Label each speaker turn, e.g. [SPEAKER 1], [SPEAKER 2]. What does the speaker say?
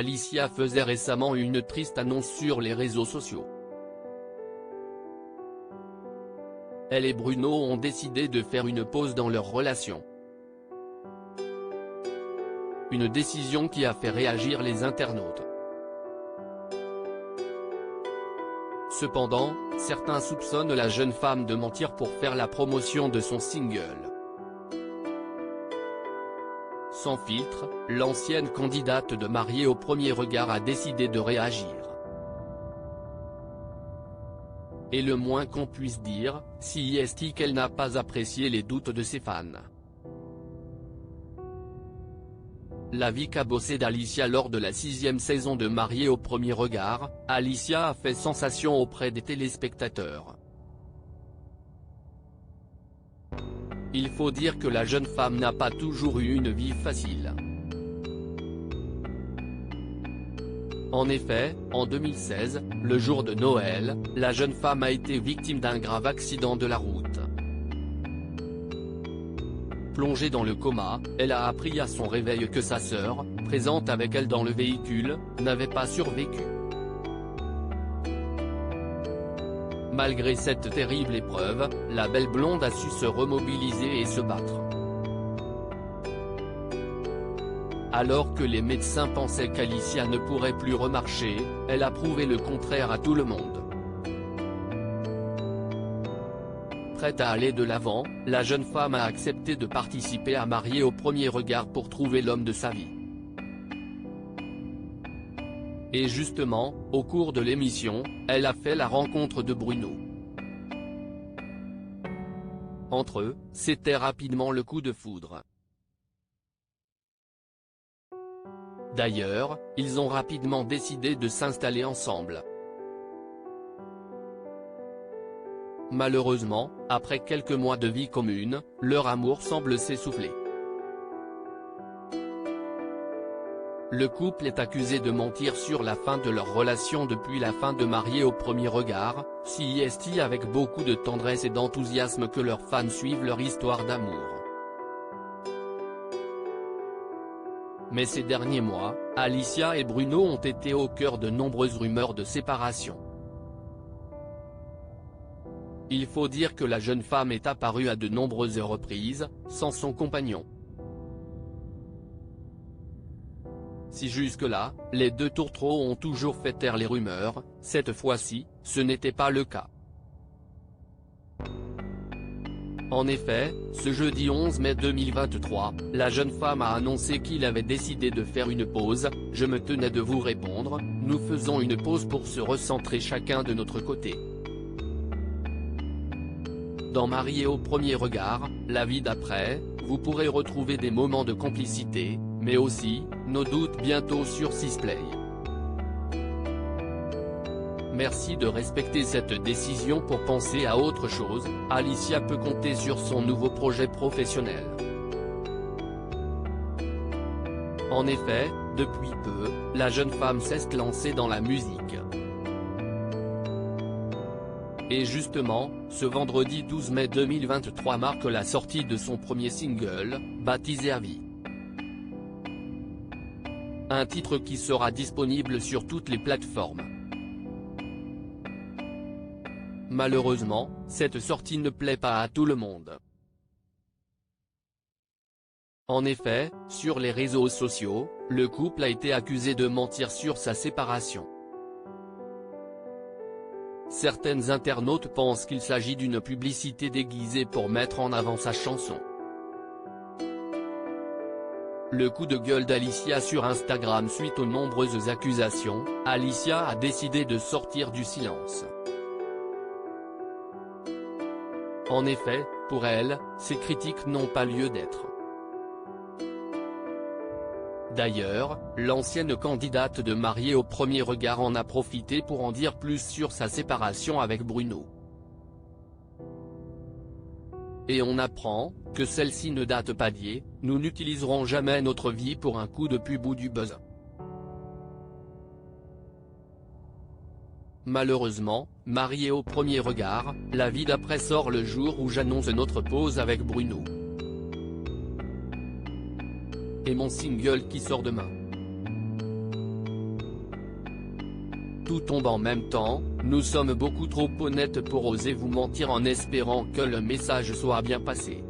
[SPEAKER 1] Alicia faisait récemment une triste annonce sur les réseaux sociaux. Elle et Bruno ont décidé de faire une pause dans leur relation. Une décision qui a fait réagir les internautes. Cependant, certains soupçonnent la jeune femme de mentir pour faire la promotion de son single. Sans filtre, l'ancienne candidate de Mariée au premier regard a décidé de réagir. Et le moins qu'on puisse dire, si est qu'elle n'a pas apprécié les doutes de ses fans. La vie cabossée d'Alicia lors de la 6e saison de Mariée au premier regard, Alicia a fait sensation auprès des téléspectateurs. Il faut dire que la jeune femme n'a pas toujours eu une vie facile. En effet, en 2016, le jour de Noël, la jeune femme a été victime d'un grave accident de la route. Plongée dans le coma, elle a appris à son réveil que sa sœur, présente avec elle dans le véhicule, n'avait pas survécu. Malgré cette terrible épreuve, la belle blonde a su se remobiliser et se battre. Alors que les médecins pensaient qu'Alicia ne pourrait plus remarcher, elle a prouvé le contraire à tout le monde. Prête à aller de l'avant, la jeune femme a accepté de participer à Mariée au premier regard pour trouver l'homme de sa vie. Et justement, au cours de l'émission, elle a fait la rencontre de Bruno. Entre eux, c'était rapidement le coup de foudre. D'ailleurs, ils ont rapidement décidé de s'installer ensemble. Malheureusement, après quelques mois de vie commune, leur amour semble s'essouffler. Le couple est accusé de mentir sur la fin de leur relation depuis la fin de Mariée au premier regard, si est avec beaucoup de tendresse et d'enthousiasme que leurs fans suivent leur histoire d'amour. Mais ces derniers mois, Alicia et Bruno ont été au cœur de nombreuses rumeurs de séparation. Il faut dire que la jeune femme est apparue à de nombreuses reprises, sans son compagnon. Si jusque-là, les deux tourtereaux ont toujours fait taire les rumeurs, cette fois-ci, ce n'était pas le cas. En effet, ce jeudi 11 mai 2023, la jeune femme a annoncé qu'il avait décidé de faire une pause. Je me tenais de vous répondre, nous faisons une pause pour se recentrer chacun de notre côté. Dans Mariée au premier regard, la vie d'après, vous pourrez retrouver des moments de complicité, mais aussi, nos doutes bientôt sur Sisplay. Merci de respecter cette décision pour penser à autre chose. Alicia peut compter sur son nouveau projet professionnel. En effet, depuis peu, la jeune femme s'est lancée dans la musique. Et justement, ce vendredi 12 mai 2023 marque la sortie de son premier single, baptisé À Vie. Un titre qui sera disponible sur toutes les plateformes. Malheureusement, cette sortie ne plaît pas à tout le monde. En effet, sur les réseaux sociaux, le couple a été accusé de mentir sur sa séparation. Certaines internautes pensent qu'il s'agit d'une publicité déguisée pour mettre en avant sa chanson. Le coup de gueule d'Alicia sur Instagram suite aux nombreuses accusations, Alicia a décidé de sortir du silence. En effet, pour elle, ces critiques n'ont pas lieu d'être. D'ailleurs, l'ancienne candidate de Mariée au premier regard en a profité pour en dire plus sur sa séparation avec Bruno. Et on apprend que celle-ci ne date pas d'hier, nous n'utiliserons jamais notre vie pour un coup de pub ou du buzz. Malheureusement, Mariée au premier regard, la vie d'après sort le jour où j'annonce notre pause avec Bruno. Et mon single qui sort demain. Tout tombe en même temps, nous sommes beaucoup trop honnêtes pour oser vous mentir en espérant que le message soit bien passé.